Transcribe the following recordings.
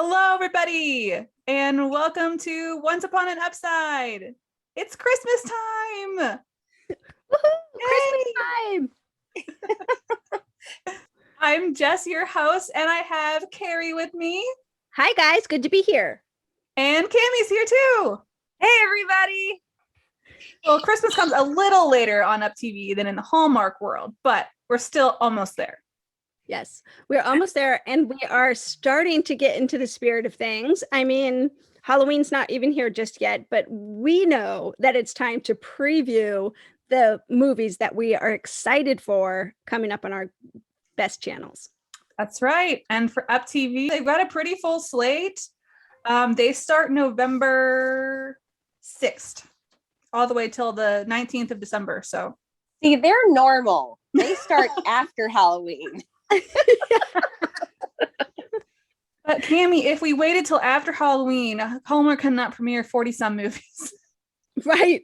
Hello, everybody, and welcome to Once Upon an Upside. It's Christmas time. Woohoo! Christmas time. I'm Jess, your host, and I have Kari with me. Hi, guys. Good to be here. And Cammie's here too. Hey, everybody. Well, Christmas comes a little later on UpTV than in the Hallmark world, but we're still almost there. Yes, we're almost there, and we are starting to get into the spirit of things. I mean, Halloween's not even here just yet, but we know that it's time to preview the movies that we are excited for coming up on our best channels. That's right. And for UpTV, they've got a pretty full slate. They start November 6th, all the way till the 19th of December. So, see, they're normal. They start after Halloween. But Cammie, if we waited till after Halloween, Hallmark cannot premiere 40-some movies. Right.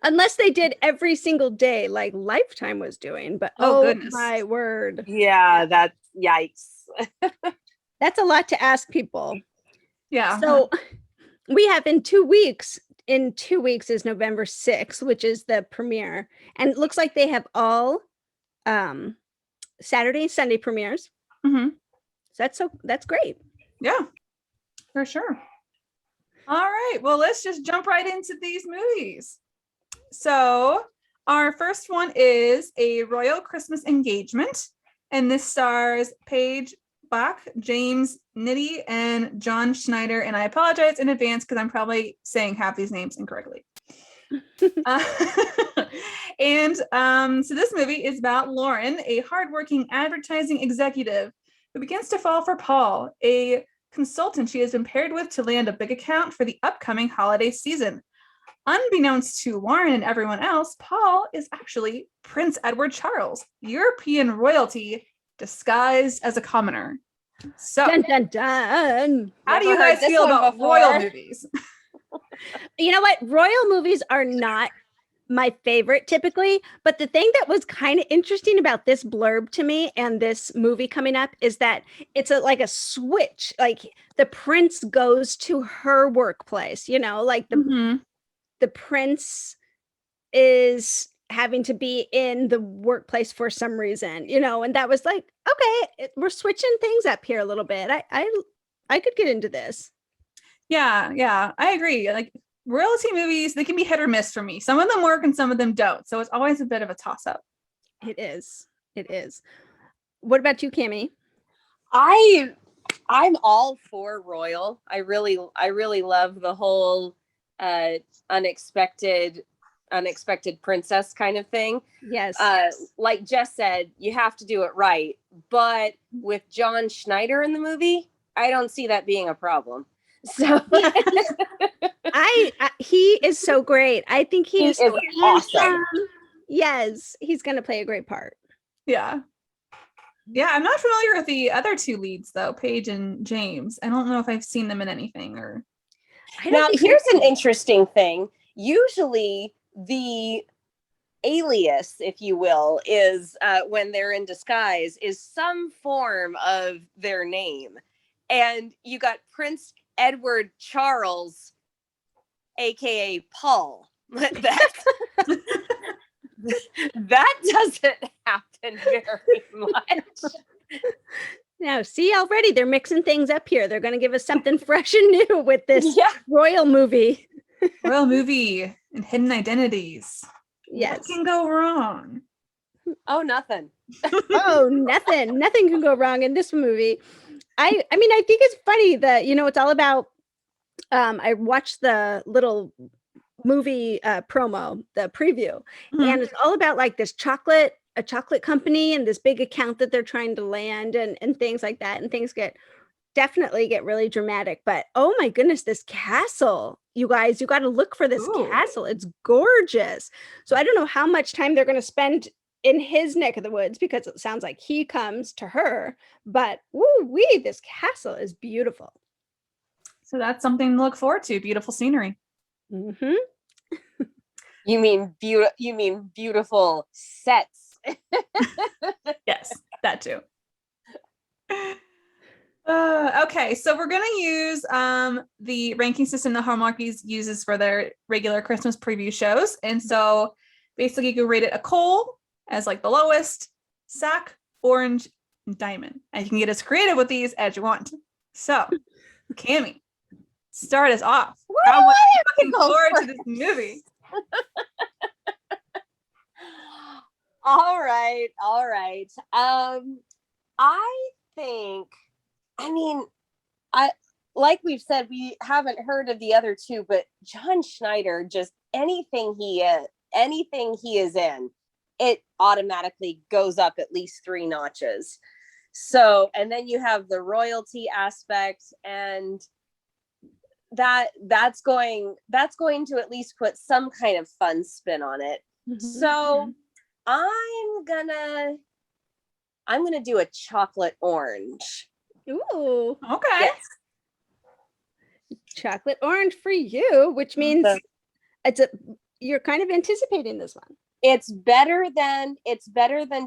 Unless they did every single day like Lifetime was doing. But oh goodness. My word. Yeah, that's yikes. That's a lot to ask people. Yeah. So we have in 2 weeks. In 2 weeks is November 6th, which is the premiere. And it looks like they have all Saturday and Sunday premieres. Mm-hmm. So that's great. Yeah, for sure. All right. Well, let's just jump right into these movies. So our first one is A Royal Christmas Engagement. And this stars Paige Bach, James Nitti, and John Schneider. And I apologize in advance because I'm probably saying half these names incorrectly. So this movie is about Lauren, a hardworking advertising executive who begins to fall for Paul, a consultant she has been paired with to land a big account for the upcoming holiday season. Unbeknownst to Lauren and everyone else, Paul is actually Prince Edward Charles, European royalty disguised as a commoner. So, dun, dun, dun. How do you guys feel about royal movies? You know what? Royal movies are not my favorite typically, but the thing that was kind of interesting about this blurb to me and this movie coming up is that it's like a switch. Like the prince goes to her workplace, like the prince is having to be in the workplace for some reason, and that was like, okay, we're switching things up here a little bit. I could get into this. Yeah, I agree. Like royalty movies, they can be hit or miss for me. Some of them work and some of them don't. So it's always a bit of a toss-up. It is. What about you, Cammie? I'm all for royal. I really love the whole unexpected princess kind of thing. Yes. Like Jess said, you have to do it right. But with John Schneider in the movie, I don't see that being a problem. So he is so great. I think he is so awesome. Yes, he's going to play a great part. Yeah, I'm not familiar with the other two leads though, Paige and James. I don't know if I've seen them in anything or. Now, here's an interesting thing. Usually the alias, if you will, is when they're in disguise is some form of their name. And you got Prince Edward Charles, aka Paul. That doesn't happen very much. Now, see, already they're mixing things up here. They're going to give us something fresh and new with this royal movie. Royal movie and hidden identities. Yes. What can go wrong? Oh, nothing. Nothing can go wrong in this movie. I mean, I think it's funny that, it's all about, I watched the little movie promo, the preview, and it's all about like this a chocolate company and this big account that they're trying to land and things like that. And things definitely get really dramatic. But oh my goodness, this castle, you guys, you got to look for this castle. It's gorgeous. So I don't know how much time they're going to spend in his neck of the woods because it sounds like he comes to her, but woo-wee, this castle is beautiful. So that's something to look forward to. Beautiful scenery. Mm-hmm. You mean beautiful sets. Yes, that too. Okay, so we're gonna use the ranking system that Hallmark uses for their regular Christmas preview shows. And so basically you can rate it a coal as like the lowest, sack, orange, and diamond. And you can get as creative with these as you want. So, Cami, start us off. How much are you looking forward to this movie? All right. I think, I mean, I like we've said, we haven't heard of the other two, but John Schneider, just anything he is in, it automatically goes up at least 3 notches. So, and then you have the royalty aspect, and that's going to at least put some kind of fun spin on it. Mm-hmm. So I'm gonna do a chocolate orange. Ooh, okay. Yes. Chocolate orange for you, which means you're kind of anticipating this one. It's better than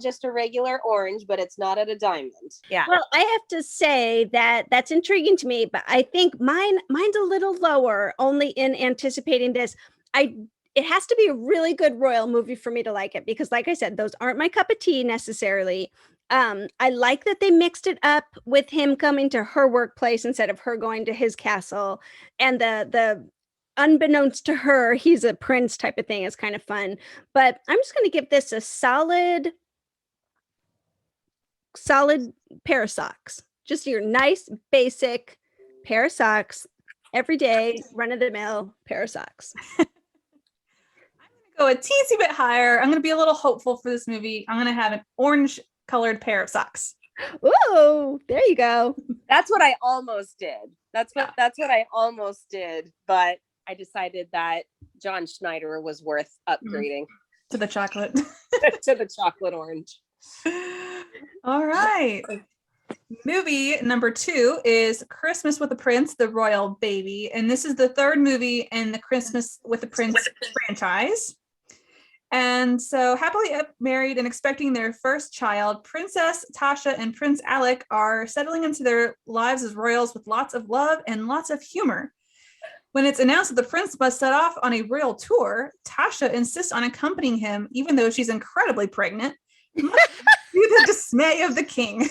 just a regular orange, but it's not at a diamond. Yeah. Well, I have to say that that's intriguing to me, but I think mine's a little lower, only in anticipating this. It has to be a really good royal movie for me to like it, because like I said, those aren't my cup of tea necessarily. I like that they mixed it up with him coming to her workplace instead of her going to his castle, and the unbeknownst to her, he's a prince type of thing is kind of fun. But I'm just going to give this a solid pair of socks. Just your nice basic pair of socks, everyday run-of-the-mill pair of socks. Go a teensy bit higher. I'm going to be a little hopeful for this movie. I'm going to have an orange colored pair of socks. Ooh, there you go. That's what I almost did. That's what I almost did, but I decided that John Schneider was worth upgrading to the chocolate. To the chocolate orange. All right. Movie number 2 is Christmas with the Prince, the Royal Baby. And this is the 3rd movie in the Christmas with the Prince franchise. And so, happily married and expecting their first child, Princess Tasha and Prince Alec are settling into their lives as royals with lots of love and lots of humor. When it's announced that the prince must set off on a royal tour, Tasha insists on accompanying him, even though she's incredibly pregnant, to the dismay of the king.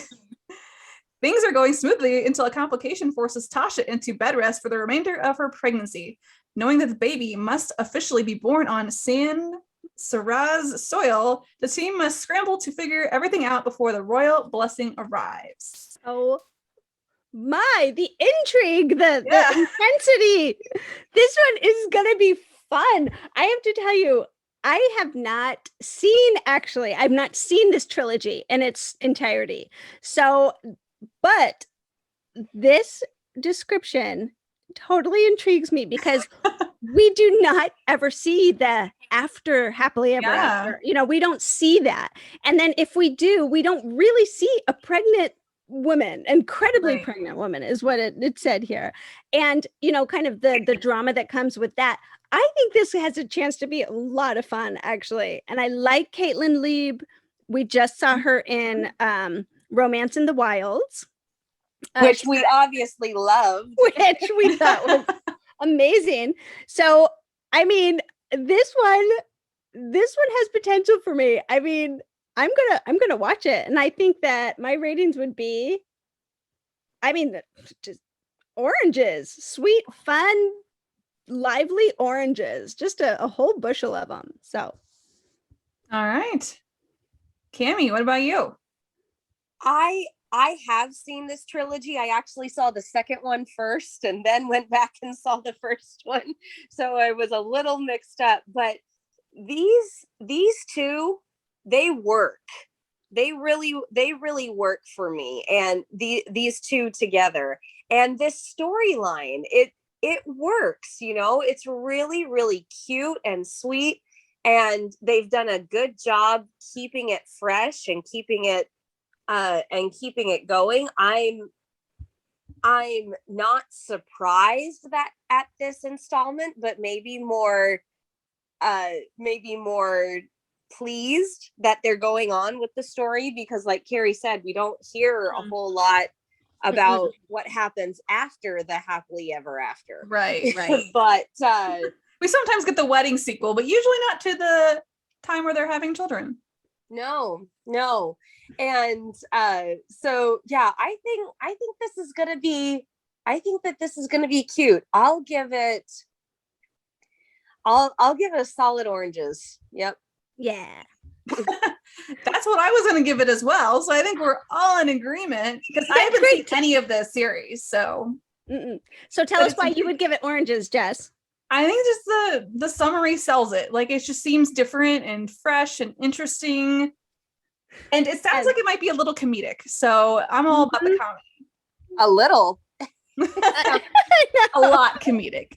Things are going smoothly until a complication forces Tasha into bed rest for the remainder of her pregnancy. Knowing that the baby must officially be born on San Saraz soil, the team must scramble to figure everything out before the royal blessing arrives. Oh my, the intrigue, the intensity. This one is gonna be fun. I have to tell you, I've not seen this trilogy in its entirety. So, but this description totally intrigues me, because we do not ever see the after happily ever after. We don't see that. And then if we do, we don't really see a pregnant woman, incredibly pregnant woman is what it said here. And, kind of the drama that comes with that. I think this has a chance to be a lot of fun, actually. And I like Caitlin Lieb. We just saw her in Romance in the Wilds. Which we obviously loved. Which we thought was amazing. So, I mean, this one has potential for me. I mean, I'm gonna watch it, and I think that my ratings would be, just oranges, sweet, fun, lively oranges, just a whole bushel of them. So, all right, Cami, what about you? I have seen this trilogy. I actually saw the second one first and then went back and saw the first one. So I was a little mixed up, but these two, they work. They really work for me. And these two together, and this storyline, it works, it's really, really cute and sweet. And they've done a good job keeping it fresh and keeping it going. I'm not surprised that at this installment, but maybe more pleased that they're going on with the story, because like Kari said, we don't hear a whole lot about what happens after the happily ever after. Right. But We sometimes get the wedding sequel, but usually not to the time where they're having children. no. And so yeah, I think this is gonna be, I think that this is gonna be cute. I'll give it a solid oranges. Yep. Yeah. That's what I was going to give it as well. So I think we're all in agreement because I haven't seen any of this series. So, So tell us why you would give it oranges, Jess. I think just the summary sells it. Like it just seems different and fresh and interesting, and it sounds like it might be a little comedic. So I'm all about the comedy. A little, a lot comedic.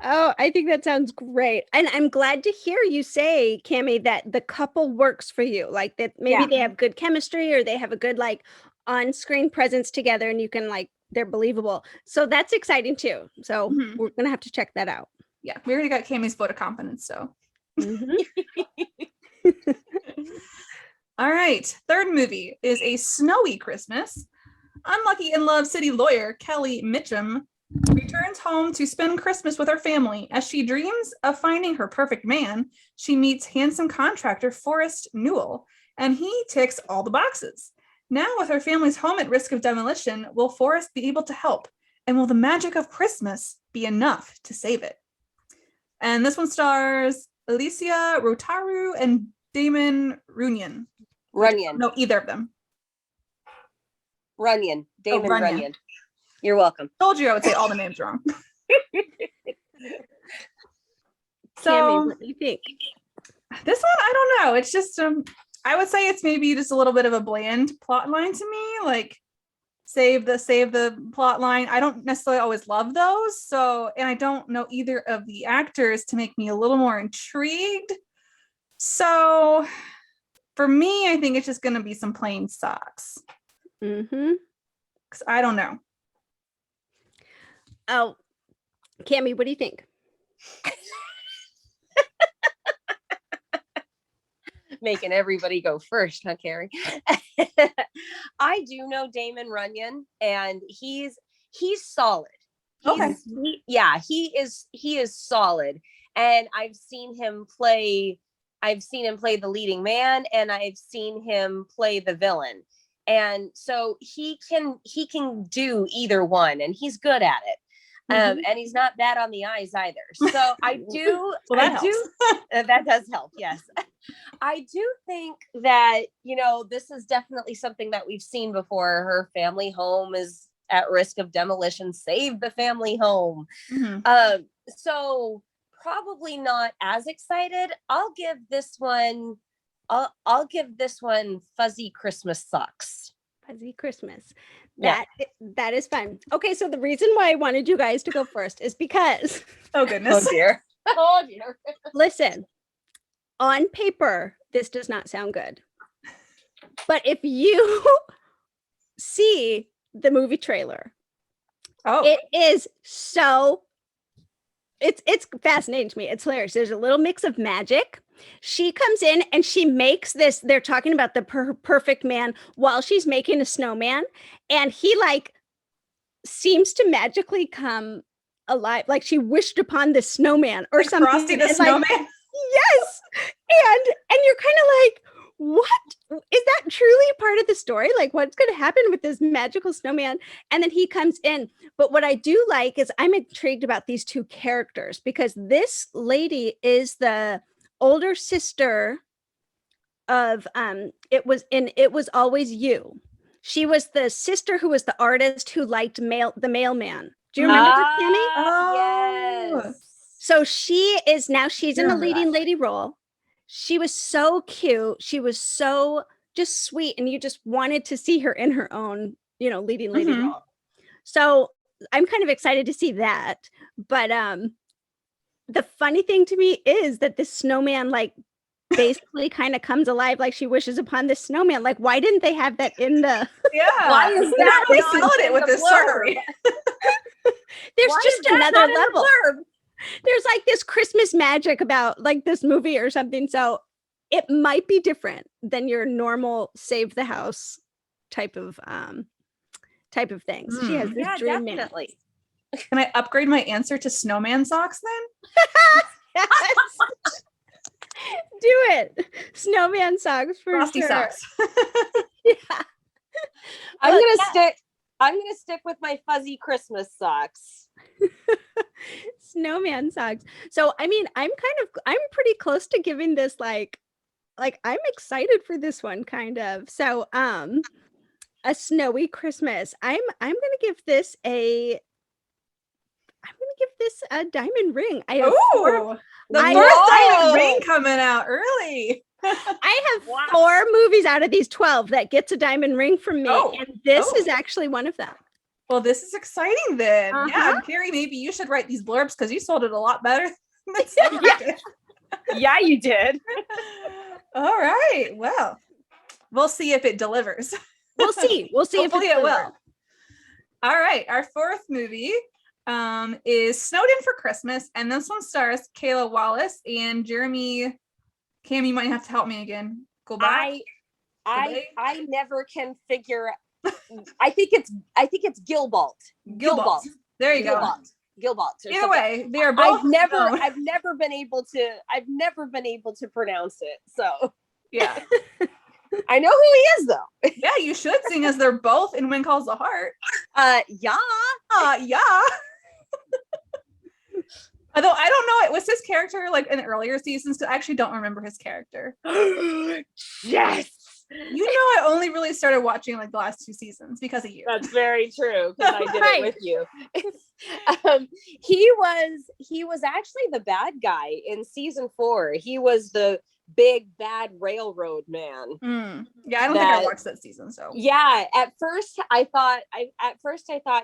Oh, I think that sounds great. And I'm glad to hear you say, Cami, that the couple works for you. Like that maybe they have good chemistry or they have a good like on-screen presence together and you can like, they're believable. So that's exciting too. So we're going to have to check that out. Yeah, we already got Cami's vote of confidence, so. All right, third movie is A Snowy Christmas. Unlucky in Love City lawyer Kelly Mitchum returns home to spend Christmas with her family. As she dreams of finding her perfect man, she meets handsome contractor Forrest Newell, and he ticks all the boxes. Now, with her family's home at risk of demolition, will Forrest be able to help? And will the magic of Christmas be enough to save it? And this one stars Alicia Rotaru and Damon Runyon. No, either of them. Runyon. Damon Runyon. You're welcome. Told you I would say all the names wrong. So, Cami, what do you think? This one, I don't know. It's just, I would say it's maybe just a little bit of a bland plot line to me. Like, save the plot line. I don't necessarily always love those. So, and I don't know either of the actors to make me a little more intrigued. So, for me, I think it's just going to be some plain socks. Because I don't know. Oh, Cami, what do you think? Making everybody go first, huh, Kari? I do know Damon Runyon, and he's solid. He is solid, and I've seen him play the leading man, and I've seen him play the villain, and so he can do either one, and he's good at it. And he's not bad on the eyes either. So I do, that does help. Yes. I do think that, this is definitely something that we've seen before. Her family home is at risk of demolition. Save the family home. So probably not as excited. I'll give this one Fuzzy Christmas Socks. Fuzzy Christmas. That is fun. Okay, so the reason why I wanted you guys to go first is because oh goodness. Oh dear. Oh dear. Listen, on paper, this does not sound good. But if you see the movie trailer, it is so it's fascinating to me. It's hilarious. There's a little mix of magic. She comes in and she makes this, they're talking about the perfect man while she's making a snowman, and he like seems to magically come alive, like she wished upon this snowman or like something. Frosty the Snowman. Yes. And you're kind of like, what is that truly part of the story? Like, what's going to happen with this magical snowman? And then he comes in. But what I do like is I'm intrigued about these two characters, because this lady is the older sister of It Was Always You. She was the sister who was the artist who liked the mailman. Do you remember her, Tammy? Oh, yes. So she's in a leading lady role. She was so cute. She was so just sweet, and you just wanted to see her in her own, leading lady role. So I'm kind of excited to see that. But the funny thing to me is that this snowman, like, basically kind of comes alive, like she wishes upon this snowman. Like, why didn't they have that in the? Yeah, why is that? They solid it with this story. There's just another level. There's like this Christmas magic about like this movie or something. So it might be different than your normal save the house type of things. She has this Yeah, dream man. definitely. Can I upgrade my answer to snowman socks then? Yes. Do it. Snowman socks for Frosty sure. socks. Yeah. I'm Well, gonna stick with my fuzzy Christmas socks. Snowman socks. So I mean, I'm pretty close to giving this like I'm excited for this one kind of. So a snowy Christmas. I'm gonna give this a diamond ring. I have Ooh, the I- first Whoa. diamond ring coming out early. I have Wow. 4 movies out of these 12 that gets a diamond ring from me, Oh. and this Oh. is actually one of them. Well, this is exciting then. Yeah, Uh-huh. Kari, maybe you should write these blurbs because you sold it a lot better than Summer did. Yeah, you did. All right. Well, we'll see if it delivers. We'll see. We'll see Hopefully if it will. All right. Our fourth movie is Snowed In for Christmas, and this one stars Kayla Wallace and Jeremy. Cam, you might have to help me again. Go back. I never can figure. I think it's Gilbalt. Gilbalt. There you go. Gilbalt. or Either something. way, they are both. known. I've never been able to pronounce it. So Yeah. I know who he is though. Yeah, you should sing as they're both in When Calls the Heart. Yeah. Yeah. Although I don't know, was his character like in earlier seasons? I actually don't remember his character. Yes. You know, I only really started watching like the last 2 seasons because of you. That's very true because I did Right. it with you. He was actually the bad guy in season 4. He was the big bad railroad man. Yeah, I don't think I watched that season. So Yeah, at first I thought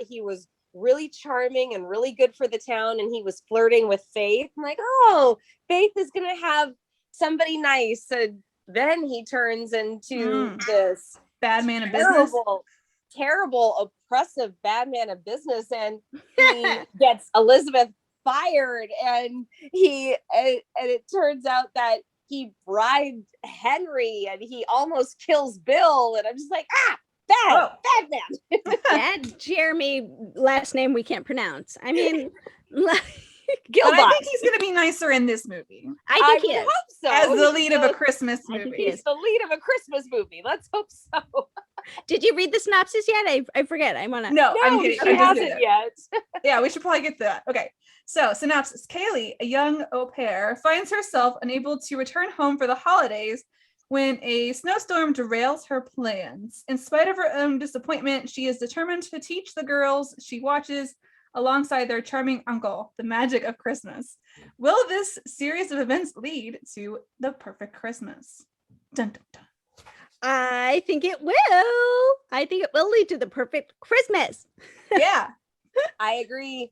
he was really charming and really good for the town, and he was flirting with Faith. I'm like, oh, Faith is gonna have somebody nice, and then he turns into this bad man of business. terrible, oppressive bad man of business, and he gets Elizabeth fired, and it turns out that he bribed Henry, and he almost kills Bill, and I'm just like, bad man. That Jeremy last name we can't pronounce. I mean, But I think he's gonna be nicer in this movie I think he would is. hope so. as the He's lead of a Christmas I think movie. he is. He's the lead of a Christmas movie. Let's hope so. Did you read the synopsis yet? I forget. I want to. No, I'm No, kidding. she I just did hasn't it. yet. Yeah, we should probably get to that. Okay. So, synopsis. Kaylee, a young au pair, finds herself unable to return home for the holidays when a snowstorm derails her plans. In spite of her own disappointment, she is determined to teach the girls she watches alongside their charming uncle the magic of Christmas. Will this series of events lead to the perfect Christmas? Dun, dun, dun. I think it will. I think it will lead to the perfect Christmas. Yeah. I agree.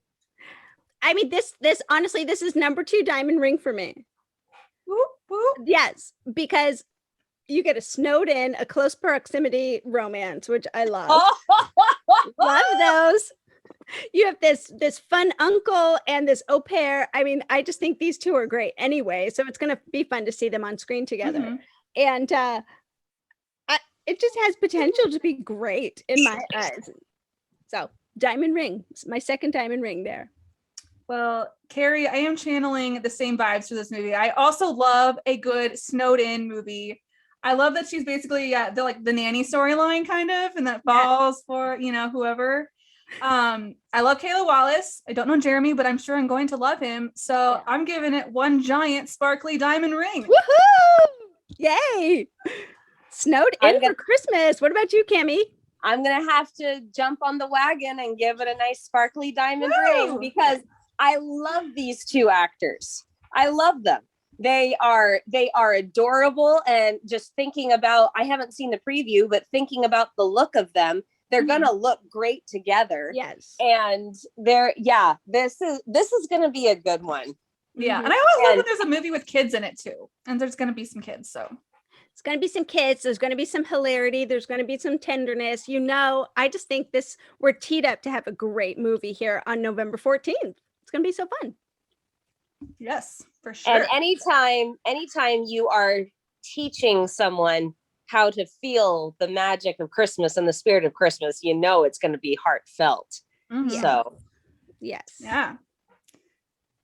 I mean, this honestly, this is number 2 diamond ring for me. Whoop, whoop. Yes, because you get a snowed in, a close proximity romance, which I love. Love those. You have this fun uncle and this au pair. I mean, I just think these two are great anyway. So it's going to be fun to see them on screen together. Mhm. And it just has potential to be great in my eyes. So diamond ring, my second diamond ring there. Well, Kari, I am channeling the same vibes for this movie. I also love a good snowed in movie. I love that she's basically the nanny storyline kind of, and that falls for whoever. I love Kayla Wallace. I don't know Jeremy, but I'm sure I'm going to love him. So I'm giving it one giant sparkly diamond ring. Woohoo! Yay! Snowed in for Christmas. What about you, Cami? I'm gonna have to jump on the wagon and give it a nice sparkly diamond Woo! ring because I love these 2 actors. I love them. They are adorable, and just thinking about, I haven't seen the preview, but thinking about the look of them, they're gonna look great together. Yes. And this is gonna be a good one. Yeah, and I always love that there's a movie with kids in it too, and there's going to be some kids. So It's going to be some kids. There's going to be some hilarity. There's going to be some tenderness. I just think we're teed up to have a great movie here on November 14th. It's going to be so fun. yes, for sure. And anytime you are teaching someone how to feel the magic of Christmas and the spirit of Christmas, you know it's going to be heartfelt. Mhm. So Yes. Yeah.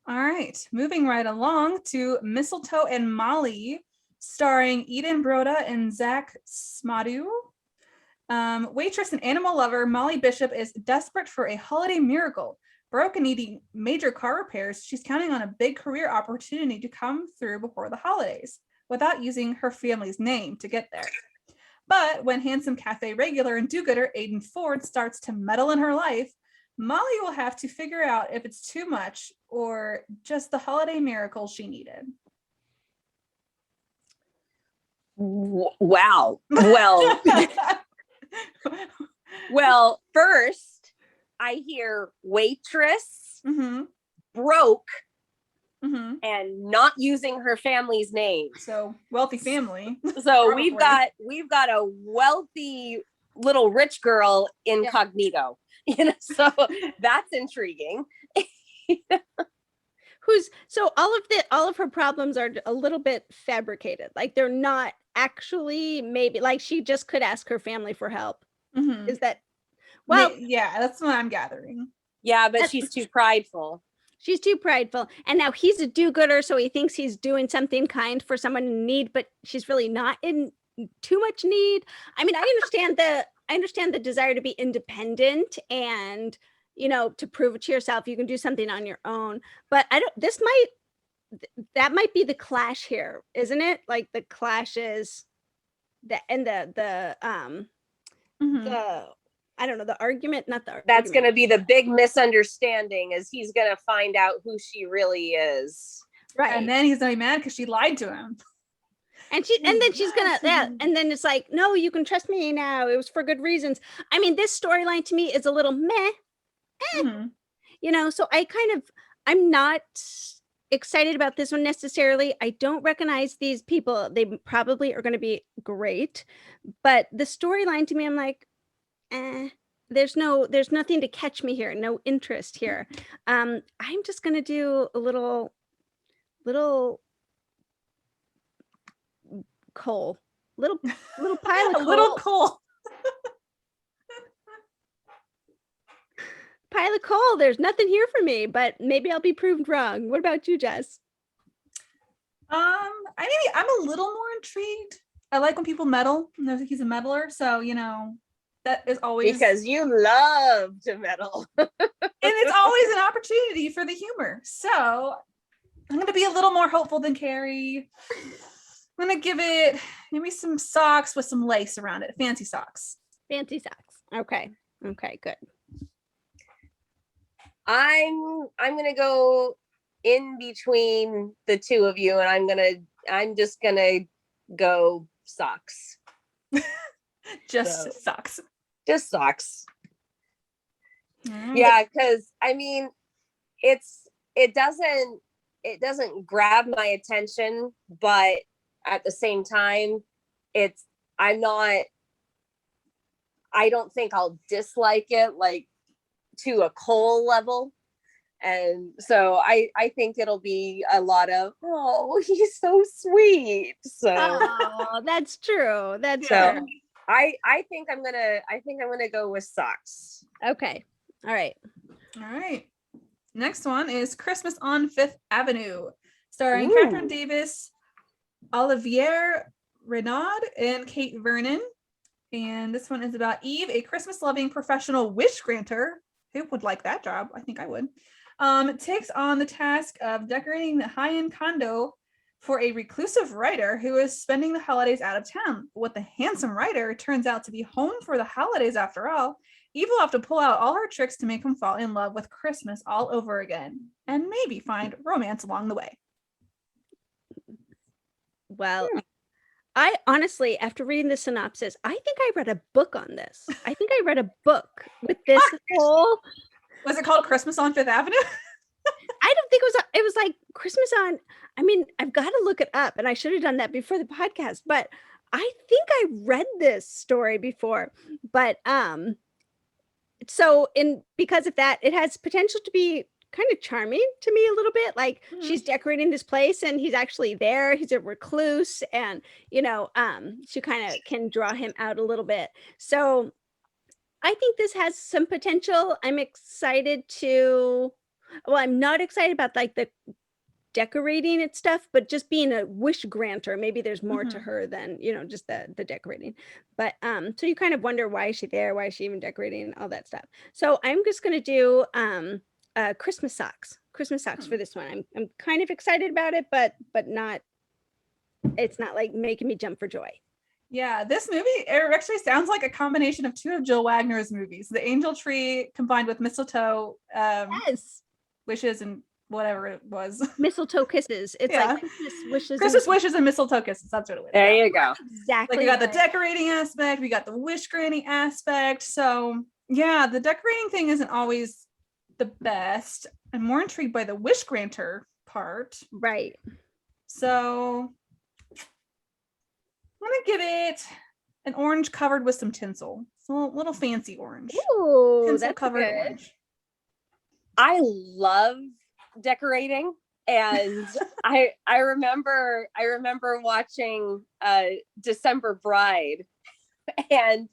All right. Moving right along to Mistletoe and Molly, starring Eden Broda and Zach Smadu. Waitress and animal lover Molly Bishop is desperate for a holiday miracle. Broke and needing major car repairs, she's counting on a big career opportunity to come through before the holidays without using her family's name to get there. But when handsome cafe regular and do-gooder Aiden Ford starts to meddle in her life, Molly will have to figure out if it's too much or just the holiday miracle she needed. Wow. Well, first I hear waitress, Mm-hmm. broke, Mm-hmm. and not using her family's name. So wealthy family. So we've got a wealthy little rich girl incognito. You know, so that's intriguing. So all of her problems are a little bit fabricated. Like they're not actually, maybe like she just could ask her family for help. Mm-hmm. Is that, well, yeah, that's what I'm gathering. Yeah, but she's too prideful. She's too prideful. And now he's a do-gooder, so he thinks he's doing something kind for someone in need, but she's really not in too much need. I mean, I understand the desire to be independent and, you know, to prove it to yourself, you can do something on your own. But that might be the clash here, isn't it? Like the clash is the I don't know, the argument, not the argument. That's going to be the big misunderstanding, is he's going to find out who she really is. Right. And then he's gonna be mad because she lied to him. And then she's gonna, and then it's like, no, you can trust me now. It was for good reasons. I mean, this storyline to me is a little meh, Mm-hmm. you know, so I'm not excited about this one necessarily. I don't recognize these people. They probably are going to be great, but the storyline to me, I'm like, there's nothing to catch me here. No interest here. I'm just going to do a little coal, little pile of coal. A little coal. Pile of coal. There's nothing here for me, but maybe I'll be proved wrong. What about you, Jess? I'm a little more intrigued. I like when people meddle. I know he's a meddler, so you know that is always, because you love to meddle. and it's always an opportunity for the humor. So I'm going to be a little more hopeful than Kari. I'm going to give it maybe some socks with some lace around it. Fancy socks. Fancy socks. Okay, good. I'm going to go in between the two of you, and I'm just going to go socks. Just socks. Just socks. Mm. Yeah, because I mean, it doesn't grab my attention, but at the same time, I don't think I'll dislike it like to a coal level. And so I think it'll be a lot of, oh, he's so sweet. So oh, that's true. That's so true. I think I'm gonna go with socks. Okay. All right. Next one is Christmas on Fifth Avenue, starring Ooh. Catherine Davis, Olivier Renaud, and Kate Vernon. And this one is about Eve, a Christmas-loving professional wish granter. Who would like that job? I think I would. Takes on the task of decorating the high-end condo for a reclusive writer who is spending the holidays out of town. But what the handsome writer turns out to be home for the holidays after all, Eve will have to pull out all her tricks to make him fall in love with Christmas all over again, and maybe find romance along the way. Well, I honestly, after reading the synopsis, I think I read a book on this. I think I read a book with this whole. Was it called Christmas on Fifth Avenue? I don't think it was like Christmas on. I mean, I've got to look it up, and I should have done that before the podcast. But I think I read this story before. But so because of that, it has potential to be kind of charming to me a little bit. Like she's decorating this place and he's actually there. He's a recluse, and she kind of can draw him out a little bit. So I think this has some potential. I'm excited to, well, I'm not excited about like the decorating and stuff, but just being a wish granter, maybe there's more to her than just the decorating. But so you kind of wonder, why is she there, why is she even decorating, all that stuff. So I'm just going to do Christmas socks for this one. I'm kind of excited about it, but not, it's not like making me jump for joy. Yeah, this movie, it actually sounds like a combination of two of Jill Wagner's movies, The Angel Tree combined with Mistletoe, Yes, Wishes, and whatever it was. Mistletoe Kisses. It's like Christmas wishes and mistletoe kisses. That's what it was. There you go. Exactly. Like we got the decorating aspect, we got the wish granting aspect. So yeah, the decorating thing isn't always the best. I'm more intrigued by the wish granter part. Right. So I'm gonna give it an orange covered with some tinsel. It's a little fancy orange. Ooh, Tinsel that's covered good. orange. I love decorating, and I remember watching December Bride, and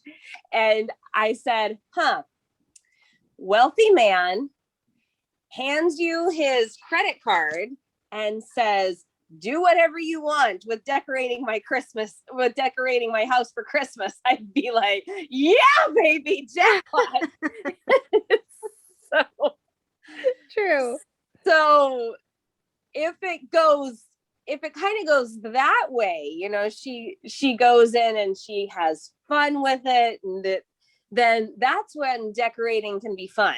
I said, wealthy man hands you his credit card and says, do whatever you want with decorating my house for Christmas. I'd be like, yeah, baby, jackpot. True. So if it kind of goes that way, she goes in and she has fun with it, and then that's when decorating can be fun.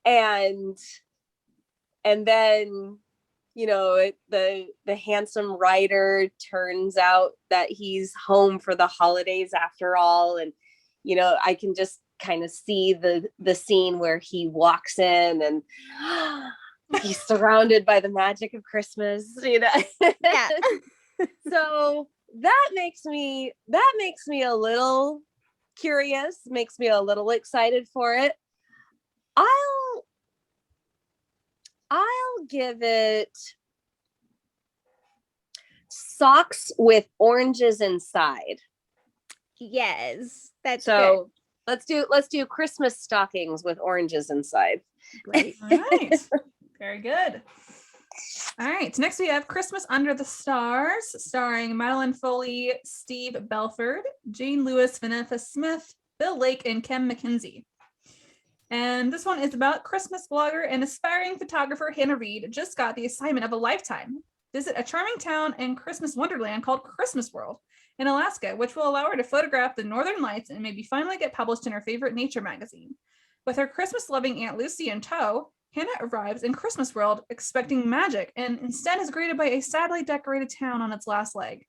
And then the handsome writer turns out that he's home for the holidays after all, and I can just kind of see the scene where he walks in and he's surrounded by the magic of Christmas. Yeah. So that makes me a little curious, makes me a little excited for it. I'll give it socks with oranges inside. Yes, that's so good. Let's do Christmas stockings with oranges inside. Great. All right. Very good. All right. Next we have Christmas Under the Stars, starring Madeline Foley, Steve Belford, Jane Lewis, Vanessa Smith, Bill Lake, and Kim McKenzie. And this one is about Christmas blogger and aspiring photographer Hannah Reed just got the assignment of a lifetime. Visit a charming town in Christmas wonderland called Christmas World in Alaska, which will allow her to photograph the northern lights and maybe finally get published in her favorite nature magazine. With her Christmas-loving Aunt Lucy in tow, Hannah arrives in Christmas World expecting magic and instead is greeted by a sadly decorated town on its last leg.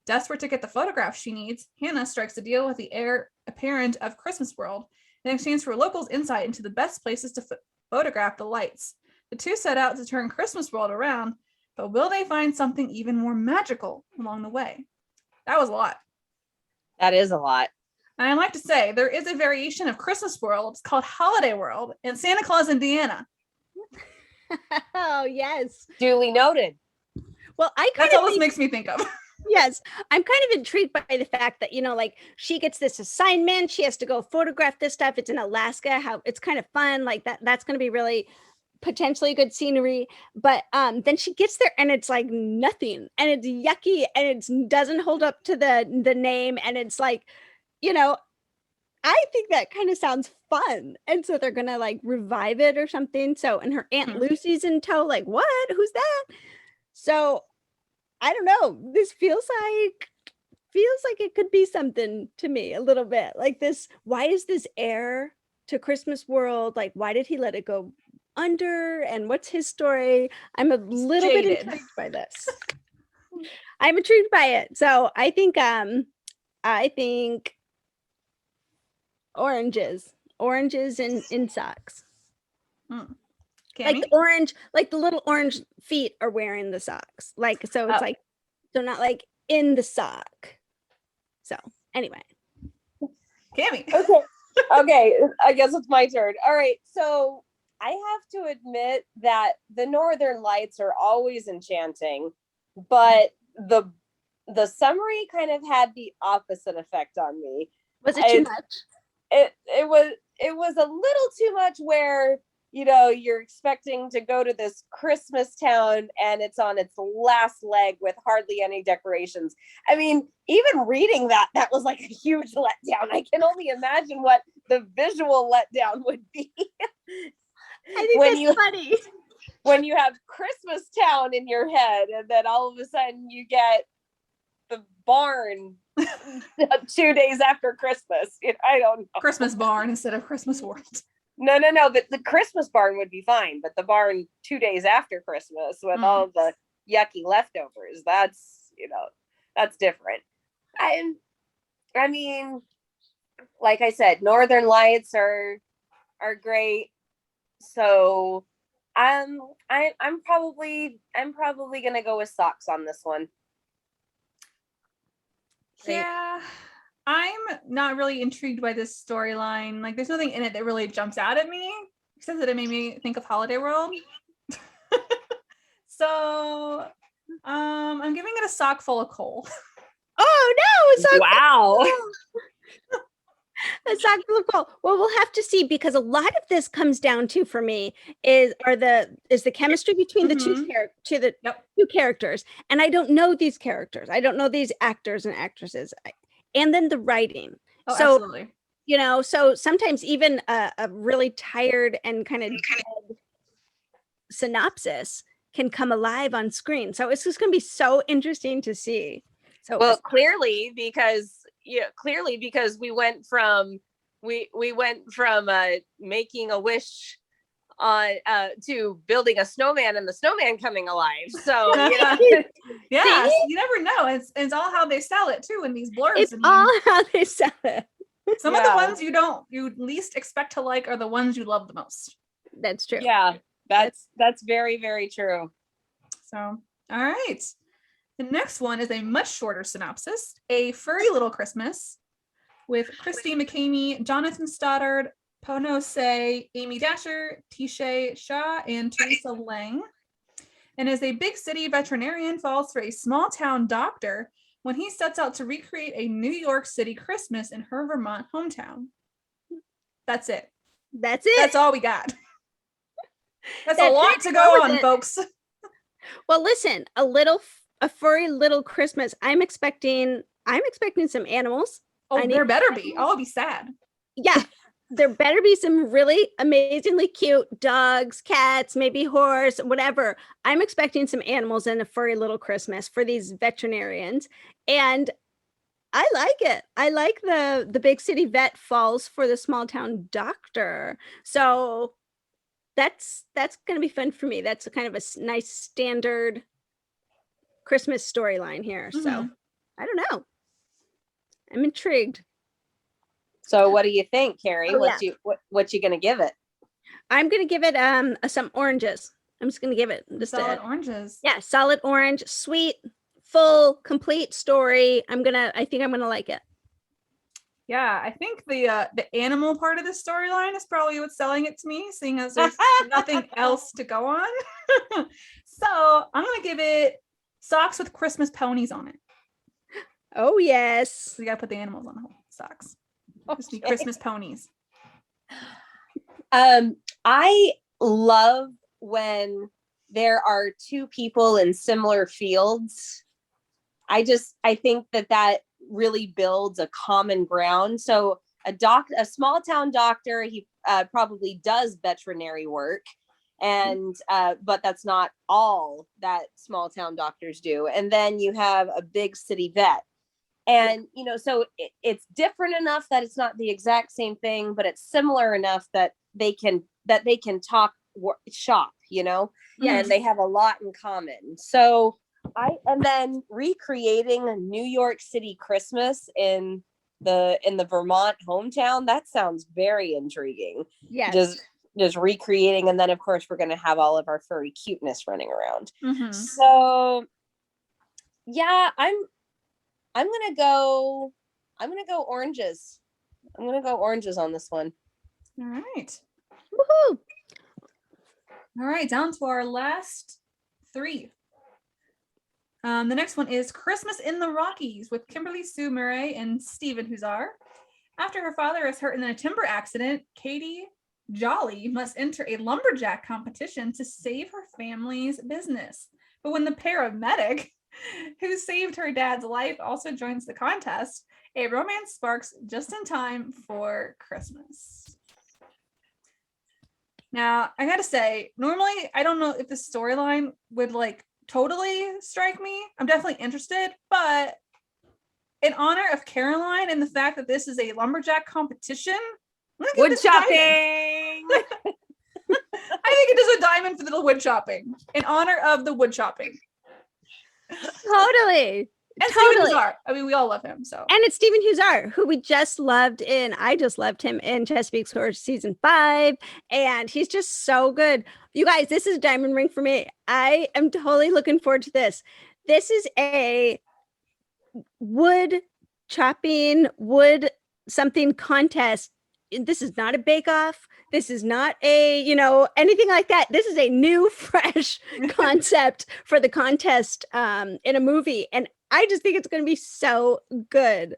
Desperate to get the photograph she needs, Hannah strikes a deal with the heir apparent of Christmas World in exchange for locals' insight into the best places to photograph the lights. The two set out to turn Christmas World around, but will they find something even more magical along the way? That was a lot. That is a lot. And I'd like to say there is a variation of Christmas World. It's called Holiday World in Santa Claus, Indiana. Oh, yes. Duly noted. Well, That's all this makes me think of. Yes, I'm kind of intrigued by the fact that, like she gets this assignment, she has to go photograph this stuff. It's in Alaska, how it's kind of fun. Like that's going to be really potentially good scenery. But then she gets there and it's like nothing, and it's yucky, and it doesn't hold up to the name. And it's like, I think that kind of sounds fun. And so they're going to like revive it or something. So, and her Aunt Lucy's in tow, like, what? Who's that? So I don't know. This feels like it could be something to me a little bit. Like this, why is this heir to Christmas World? Like, why did he let it go under? And what's his story? I'm a little bit intrigued by this. I'm intrigued by it. So I think oranges in socks. Like the orange, like the little orange feet are wearing the socks. Like, so it's like, so not like in the sock. So anyway. Cami. Okay. I guess it's my turn. All right. So I have to admit that the Northern Lights are always enchanting, but the summary kind of had the opposite effect on me. Was it too much? It was a little too much where, you're expecting to go to this Christmas town and it's on its last leg with hardly any decorations. I mean, even reading that was like a huge letdown. I can only imagine what the visual letdown would be. I think that's funny. When you have Christmas Town in your head and then all of a sudden you get the barn 2 days after Christmas. I don't know. Christmas barn instead of Christmas world. No. But the Christmas barn would be fine. But the barn 2 days after Christmas with all the yucky leftovers, that's different. I mean, like I said, Northern Lights are great. So I'm probably gonna go with socks on this one. Yeah, I'm not really intrigued by this storyline. Like, there's nothing in it that really jumps out at me, except that it made me think of Holiday World. So, I'm giving it a sock full of coal. Oh no! A sock Wow. a sock full of coal. Well, we'll have to see, because a lot of this comes down to, for me, is the chemistry between the two characters, and I don't know these characters. I don't know these actors and actresses, and then the writing. Oh, so absolutely. So sometimes even a really tired and kind of dead synopsis can come alive on screen. So it's just going to be so interesting to see. So well, clearly because we went from making a wish on to building a snowman and the snowman coming alive. So yeah, you never know. It's all how they sell it too in these blurbs. It's all how they sell it. Some of the ones you least expect to like are the ones you love the most. That's true. Yeah, that's very, very true. So, all right. The next one is a much shorter synopsis, A Furry Little Christmas, with Christy McCamey, Jonathan Stoddard, Pono Se, Amy Dasher, Tisha Shah, and Teresa Lang. And as a big city veterinarian falls for a small town doctor when he sets out to recreate a New York City Christmas in her Vermont hometown. That's it. That's all we got. That's a lot to go on, folks. Well, listen, a furry little Christmas. I'm expecting some animals. Oh, there better be. I'll be sad. Yeah. There better be some really amazingly cute dogs, cats, maybe horse, whatever. I'm expecting some animals in a furry little Christmas for these veterinarians. And I like it. I like the big city vet falls for the small town doctor. So that's going to be fun for me. That's a kind of a nice standard Christmas storyline here. So I don't know. I'm intrigued. So what do you think, Kari? What you gonna give it? I'm gonna give it some oranges. I'm just gonna give it just solid oranges. Yeah, solid orange, sweet, full, complete story. I think I'm gonna like it. Yeah, I think the animal part of the storyline is probably what's selling it to me, seeing as there's nothing else to go on. So I'm gonna give it socks with Christmas ponies on it. Oh yes. So you gotta put the animals on the socks. Just be Christmas ponies. I love when there are two people in similar fields. I think that really builds a common ground. So a small town doctor, he probably does veterinary work, and but that's not all that small town doctors do. And then you have a big city vet. And, so it's different enough that it's not the exact same thing, but it's similar enough that they can talk shop, and they have a lot in common. So and then recreating a New York City Christmas in the Vermont hometown, that sounds very intriguing. Yes. Just recreating. And then of course we're going to have all of our furry cuteness running around. Mm-hmm. So yeah, I'm gonna go oranges. I'm gonna go oranges on this one. All right. Woohoo! All right, down to our last 3. The next one is Christmas in the Rockies with Kimberly Sue Murray and Stephen Huzar. After her father is hurt in a timber accident, Katie Jolly must enter a lumberjack competition to save her family's business. But when the paramedic who saved her dad's life also joins the contest, a romance sparks just in time for Christmas. Now, I gotta say, normally I don't know if the storyline would like totally strike me. I'm definitely interested, but in honor of Caroline and the fact that this is a lumberjack competition, Wood chopping. I think it is a diamond for the wood chopping in honor of the wood chopping. Totally. And Totally. Stephen Huzar. I mean, we all love him. So, and it's Stephen Huzar, who we just loved I just loved him in Chesapeake's Horrors season 5. And he's just so good. You guys, this is a diamond ring for me. I am totally looking forward to this. This is a wood chopping, wood something contest. This is not a bake-off. This is not a, anything like that. This is a new, fresh concept for the contest in a movie. And I just think it's going to be so good.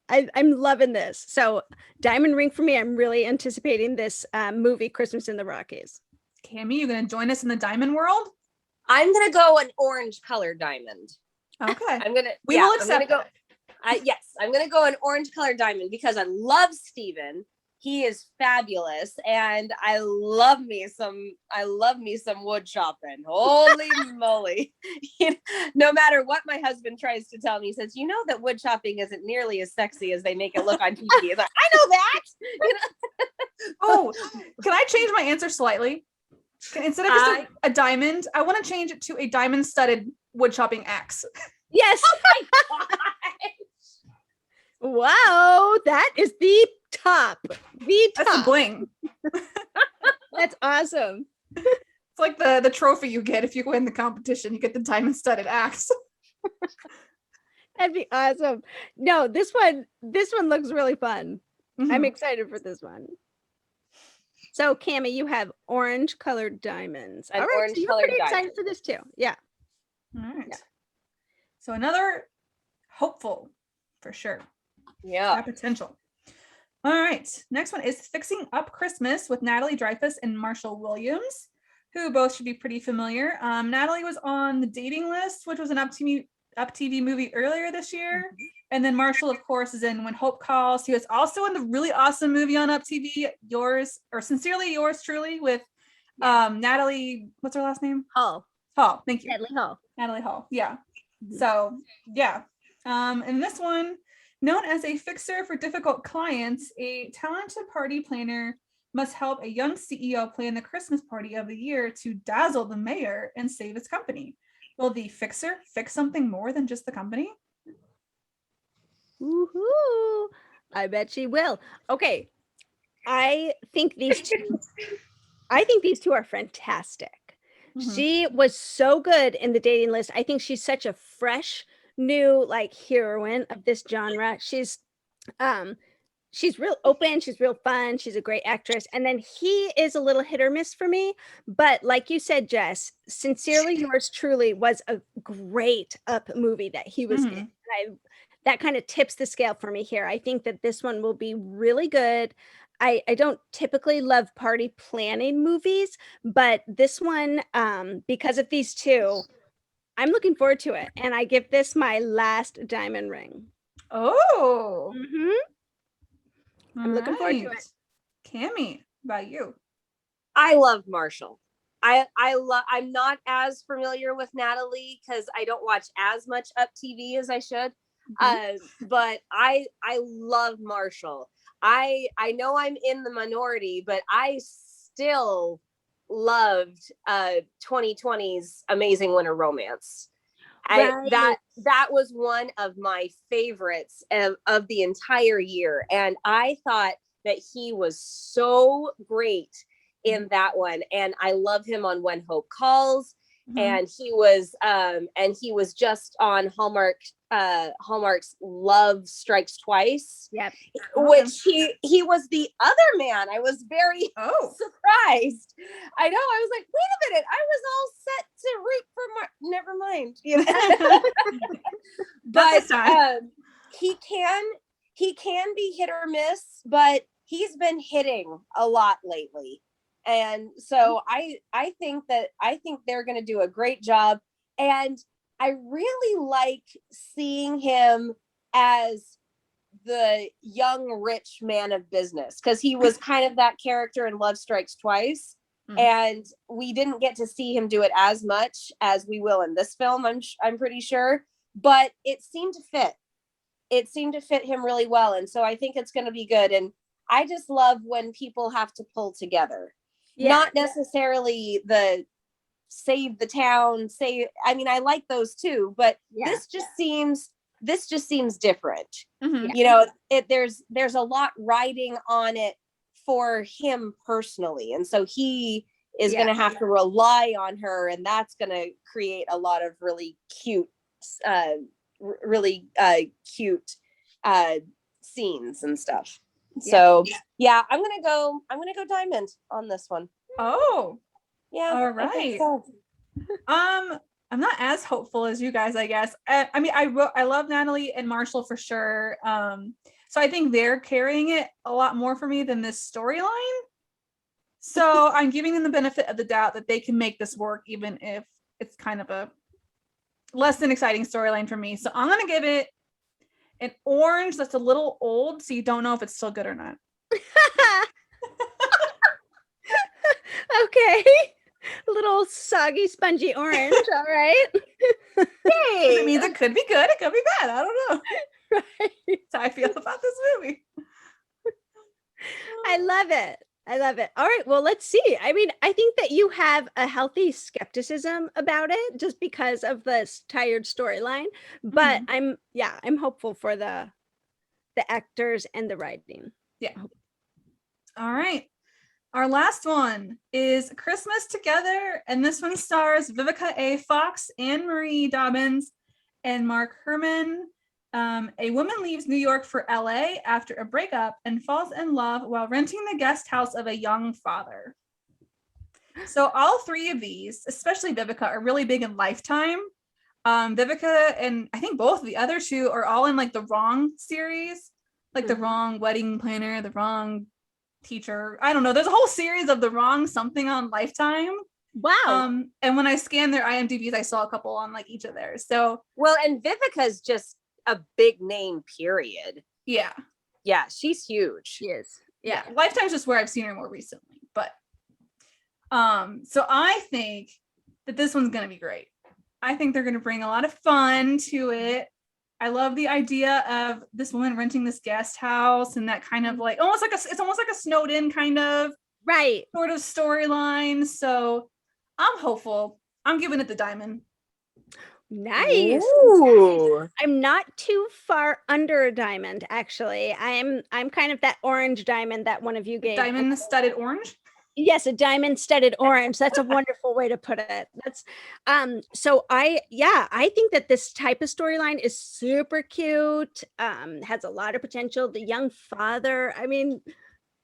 I'm loving this. So diamond ring for me. I'm really anticipating this movie, Christmas in the Rockies. Cami, you going to join us in the diamond world? I'm going to go an orange colored diamond. Okay. We will accept go. Yes, I'm going to go an orange colored diamond because I love Steven. He is fabulous, and I love me some wood chopping. Holy moly. No matter what my husband tries to tell me, he says, that wood chopping isn't nearly as sexy as they make it look on TV. He's like, I know that. Oh, can I change my answer slightly? Instead of just a diamond, I want to change it to a diamond studded wood chopping axe. Yes. Oh my God. Wow, that is the top. That's a bling. That's awesome. It's like the trophy you get if you win the competition. You get the diamond studded axe. That'd be awesome. No, this one looks really fun. Mm-hmm. I'm excited for this one. So, Cami, you have orange colored diamonds. All right, so you're pretty excited for this too. Yeah. All right. Yeah. So another hopeful for sure. Yeah. Potential. All right. Next one is Fixing Up Christmas with Natalie Dreyfus and Marshall Williams, who both should be pretty familiar. Natalie was on The Dating List, which was an UpTV movie earlier this year. Mm-hmm. And then Marshall, of course, is in When Hope Calls. He was also in the really awesome movie on UpTV, Sincerely Yours Truly, with Natalie, what's her last name? Hall. Thank you. Natalie Hall. Yeah. Mm-hmm. So, yeah. And this one, known as a fixer for difficult clients, a talented party planner must help a young CEO plan the Christmas party of the year to dazzle the mayor and save his company. Will the fixer fix something more than just the company? Woohoo! I bet she will. Okay. I think these two are fantastic. Mm-hmm. She was so good in The Dating List. I think she's such a fresh new heroine of this genre. She's real open, she's real fun, she's a great actress. And then he is a little hit or miss for me, but like you said, Jess, Sincerely Yours Truly was a great Up movie that he was in. That kind of tips the scale for me here. I think that this one will be really good. I don't typically love party planning movies, but this one, because of these two, I'm looking forward to it. And I give this my last diamond ring. Oh. Mm-hmm. I'm looking forward to it. Cami, about you? I love Marshall. I'm not as familiar with Natalie because I don't watch as much UpTV as I should. But I love Marshall. I know I'm in the minority, but I still loved 2020's Amazing Winter Romance. Right. That was one of my favorites of the entire year. And I thought that he was so great in that one. And I love him on When Hope Calls. and he was just on Hallmark's Love Strikes Twice. Yep. Which he was the other man. I was very surprised. I know. I was like, wait a minute. I was all set to root for never mind. You know? But he can be hit or miss, but he's been hitting a lot lately. And so I think they're going to do a great job. And I really like seeing him as the young rich man of business, because he was kind of that character in Love Strikes Twice. And we didn't get to see him do it as much as we will in this film, I'm pretty sure, but it seemed to fit him really well. And so I think it's going to be good. And I just love when people have to pull together. Not necessarily the save the town, I mean, I like those too, but this just seems different. You know, there's a lot riding on it for him personally, and so he is going to have to rely on her, and that's going to create a lot of really cute scenes and stuff. So I'm gonna go diamond on this one. Oh, yeah. All right. So. I'm not as hopeful as you guys, I guess. I mean, I love Natalie and Marshall for sure. So I think they're carrying it a lot more for me than this storyline. So I'm giving them the benefit of the doubt that they can make this work, even if it's kind of a less than exciting storyline for me. So I'm gonna give it an orange that's a little old, so you don't know if it's still good or not. Okay. A little soggy, spongy orange. All right. It means it could be good, it could be bad. I don't know. Right. That's how I feel about this movie. I love it. All right. Well, let's see. I mean, I think that you have a healthy skepticism about it just because of this tired storyline. But I'm hopeful for the actors and the writing. Yeah. All right. Our last one is Christmas Together, and this one stars Vivica A. Fox, Anne Marie Dobbins, and Mark Herman. A woman leaves New York for LA after a breakup and falls in love while renting the guest house of a young father. So all three of these, especially Vivica, are really big in Lifetime. Vivica and I think both of the other two are all in like the Wrong series, like the Wrong Wedding Planner, the Wrong Teacher. I don't know. There's a whole series of the Wrong something on Lifetime. Wow. And when I scanned their IMDb's, I saw a couple on like each of theirs. So well, and Vivica's just a big name, period. Yeah, she's huge. She is. Yeah. Lifetime's just where I've seen her more recently. But so I think that this one's gonna be great. I think they're gonna bring a lot of fun to it. I love the idea of this woman renting this guest house and that kind of like it's almost like a snowed in kind of sort of storyline. So I'm hopeful. I'm giving it the diamond. Nice. Ooh. I'm not too far under a diamond, actually. I'm kind of that orange diamond that one of you gave. Diamond studded orange? Yes, a diamond studded orange. That's a wonderful way to put it. That's so I think that this type of storyline is super cute, has a lot of potential. The young father, I mean,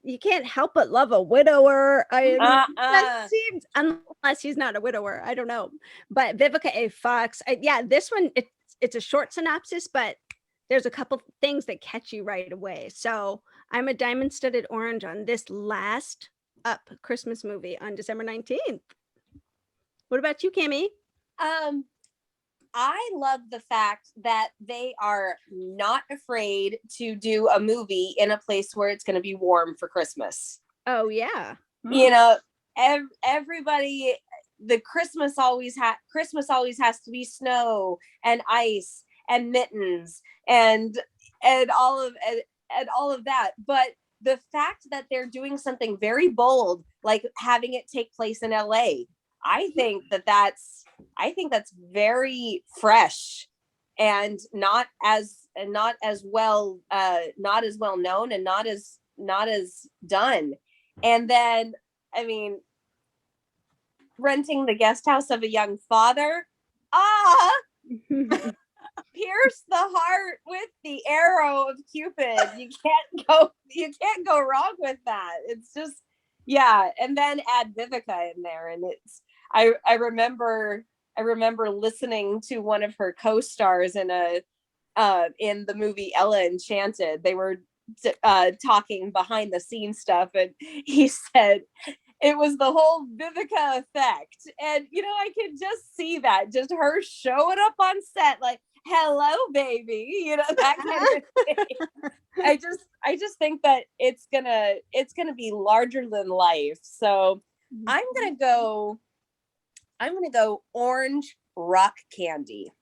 you can't help but love a widower. That seems, unless he's not a widower, I don't know. But Vivica A. Fox, this one, it's a short synopsis, but there's a couple things that catch you right away. So I'm a diamond studded orange on this last Up Christmas movie on December 19th. What about you, Cammie? I love the fact that they are not afraid to do a movie in a place where it's going to be warm for Christmas. Oh yeah. You know, everybody, the Christmas always has to be snow and ice and mittens and all of that. But the fact that they're doing something very bold, like having it take place in LA, I think that's very fresh and not as well known and not as done. And then, I mean, renting the guest house of a young father. Ah, pierce the heart with the arrow of Cupid. You can't go wrong with that. It's just, yeah. And then add Vivica in there, and it's I remember listening to one of her co-stars in the movie Ella Enchanted. They were talking behind the scenes stuff, and he said it was the whole Vivica effect. And I could just see that, just her showing up on set like, hello baby, that kind of thing. I just think that it's gonna be larger than life. So I'm gonna go orange rock candy,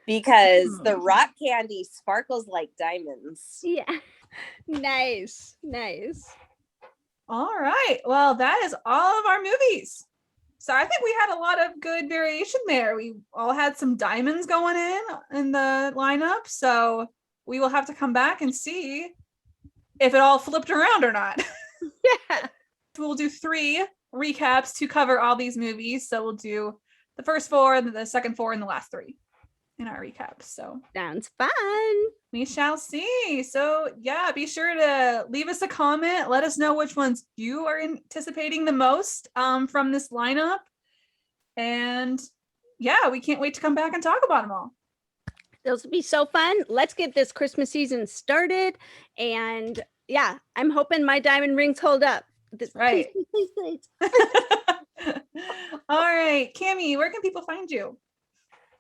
because the rock candy sparkles like diamonds. Yeah. Nice. All right. Well, that is all of our movies. So I think we had a lot of good variation there. We all had some diamonds going in the lineup. So we will have to come back and see if it all flipped around or not. Yeah. We'll do 3 recaps to cover all these movies. So we'll do the first 4, the second 4, and the last 3 in our recaps. So Sounds fun. we shall see. So yeah, be sure to leave us a comment. Let us know which ones you are anticipating the most from this lineup. And yeah, we can't wait to come back and talk about them all. Those will be so fun. Let's get this Christmas season started. And yeah, I'm hoping my diamond rings hold up. Right. Please. All right, Cami, where can people find you?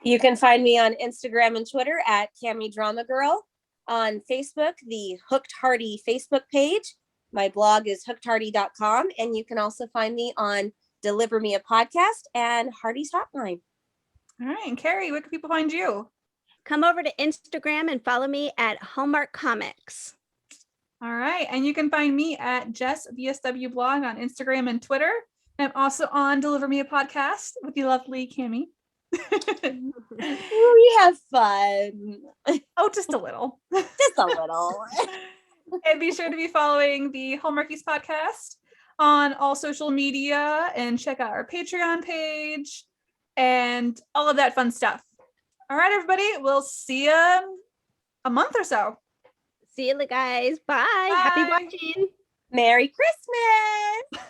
You can find me on Instagram and Twitter at Cami Drama Girl. On Facebook, the Hooked Hardy Facebook page. My blog is hookedhardy.com. And you can also find me on Deliver Me a Podcast and Hardy's Hotline. All right, and Kari, where can people find you? Come over to Instagram and follow me at Hallmark Comics. All right, and you can find me at Jess VSW blog on Instagram and Twitter. I'm also on Deliver Me a Podcast with the lovely Cami. We have fun. Oh, just a little. Just a little. And be sure to be following the Hallmarkies podcast on all social media and check out our Patreon page and all of that fun stuff. All right, everybody, we'll see you a month or so. See you guys. Bye. Bye. Happy watching. Merry Christmas.